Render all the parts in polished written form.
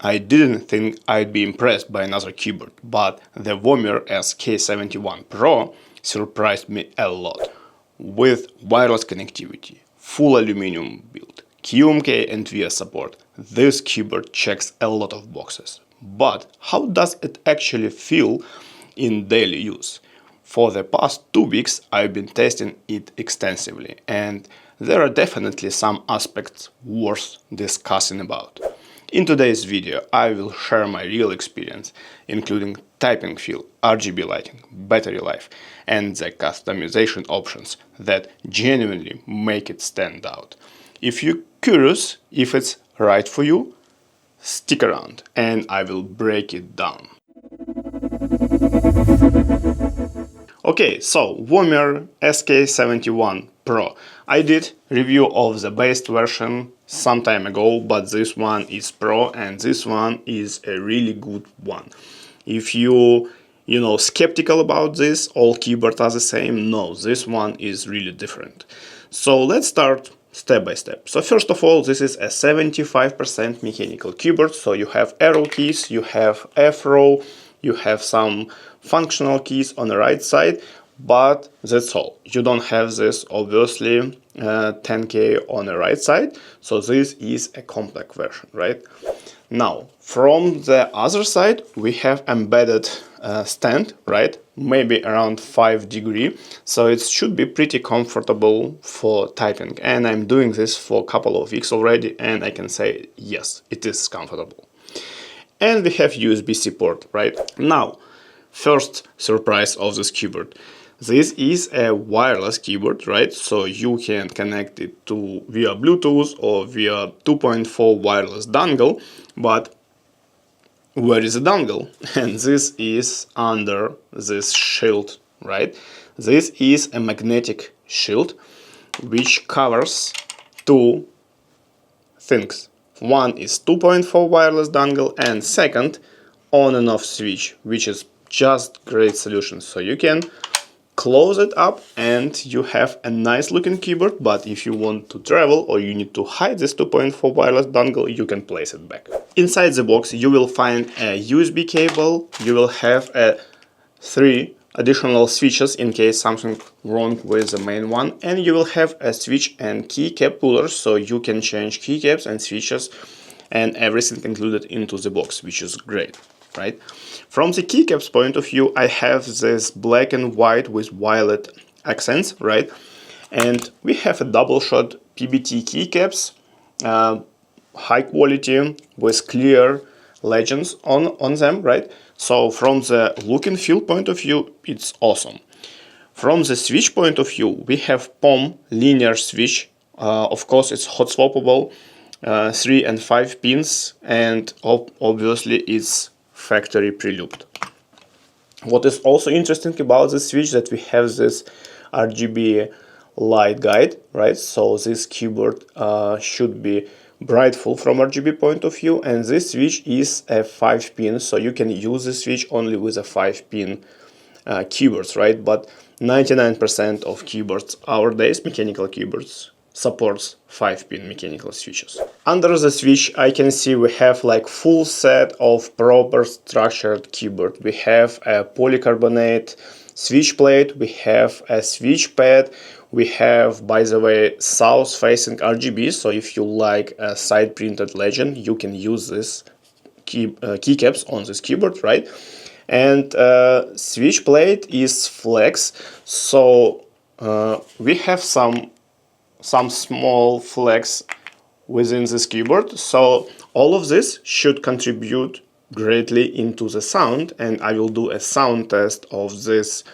I didn't think I'd be impressed by another keyboard, but the Womier SK71PRO surprised me a lot. With wireless connectivity, full aluminum build, QMK and VIA support, this keyboard checks a lot of boxes. But how does it actually feel in daily use? For the past 2 weeks I've been testing it extensively, and there are definitely some aspects worth discussing about. In today's video I will share my real experience, including typing feel, RGB lighting, battery life, and the customization options that genuinely make it stand out. If you're curious if it's right for you, stick around and I will break it down. Okay, so Womier SK71PRO. I did review of the base version some time ago, but this one is Pro and this one is a really good one. If you skeptical about this, all keyboards are the same, no, this one is really different. So let's start step by step. So first of all, this is a 75% mechanical keyboard, so you have arrow keys, you have F row, you have some functional keys on the right side, but that's all. You don't have this, obviously, 10K on the right side, so this is a compact version, right? Now, from the other side, we have embedded stand, right? Maybe around 5 degrees, so it should be pretty comfortable for typing. And I'm doing this for a couple of weeks already, and I can say, yes, it is comfortable. And we have USB-C port, right? Now, first surprise of this keyboard. This is a wireless keyboard, right? So you can connect it to via Bluetooth or via 2.4 wireless dongle, but where is the dongle? And this is under this shield, right? This is a magnetic shield which covers two things. One is 2.4 wireless dongle and second on and off switch, which is just great solution. So you can close it up and you have a nice looking keyboard, but if you want to travel or you need to hide this 2.4 wireless dongle, you can place it back. Inside the box you will find a USB cable, you will have 3 additional switches in case something wrong with the main one, and you will have a switch and keycap puller, so you can change keycaps and switches and everything included into the box, which is great. Right? From the keycaps point of view, I have this black and white with violet accents, right? And we have a double shot PBT keycaps, high quality with clear legends on them, right? So from the look and feel point of view, it's awesome. From the switch point of view, we have POM linear switch. Of course, it's hot swappable, 3 and 5 pins, and obviously it's factory pre-looped. What is also interesting about this switch that we have this RGB light guide, right? So this keyboard should be brightful from RGB point of view, and this switch is a 5 pin, so you can use this switch only with a 5 pin keyboards, right? But 99% of keyboards nowadays, mechanical keyboards, supports 5-pin mechanical switches. Under the switch I can see we have like full set of proper structured keyboard. We have a polycarbonate switch plate, we have a switch pad, we have, by the way, south facing RGB, so if you like a side printed legend you can use this keycaps on this keyboard, right? And switch plate is flex, so we have some small flex within this keyboard, so all of this should contribute greatly into the sound, and I will do a sound test of this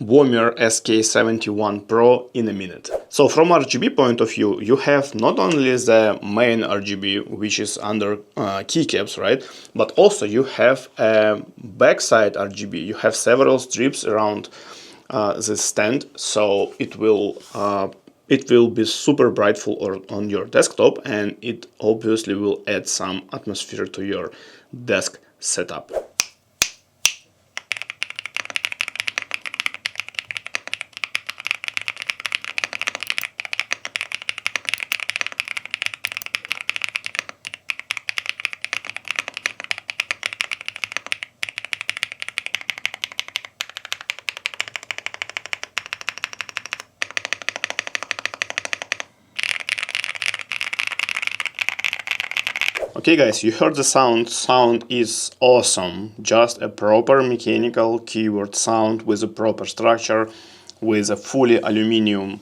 Womier SK71PRO in a minute. So from RGB point of view, you have not only the main RGB, which is under keycaps, right, but also you have a backside RGB. You have several strips around this stand, so it will be super brightful on your desktop, and it obviously will add some atmosphere to your desk setup. Okay guys, you heard the sound. Sound is awesome. Just a proper mechanical keyboard sound with a proper structure, with a fully aluminum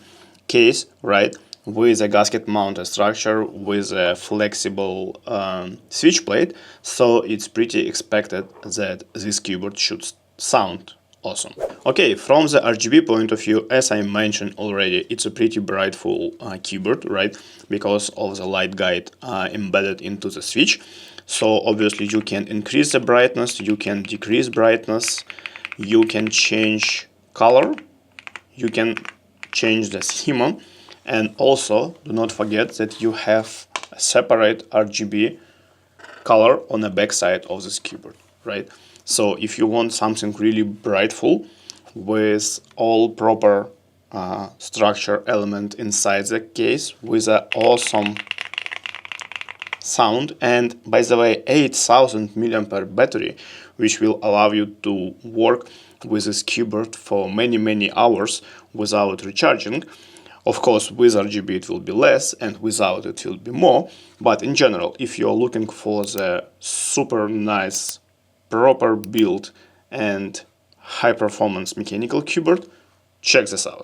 case, right? With a gasket mounted structure, with a flexible switch plate. So it's pretty expected that this keyboard should sound awesome. Okay, from the RGB point of view, as I mentioned already, it's a pretty brightful keyboard, right? Because of the light guide embedded into the switch. So obviously you can increase the brightness, you can decrease brightness, you can change color, you can change the schema, and also do not forget that you have a separate RGB color on the back side of this keyboard, right? So if you want something really brightful with all proper structure element inside the case with an awesome sound, and by the way 8000 mAh battery, which will allow you to work with this keyboard for many hours without recharging. Of course, with RGB it will be less, and without it will be more, but in general, if you're looking for the super nice, proper build and high performance mechanical keyboard, check this out.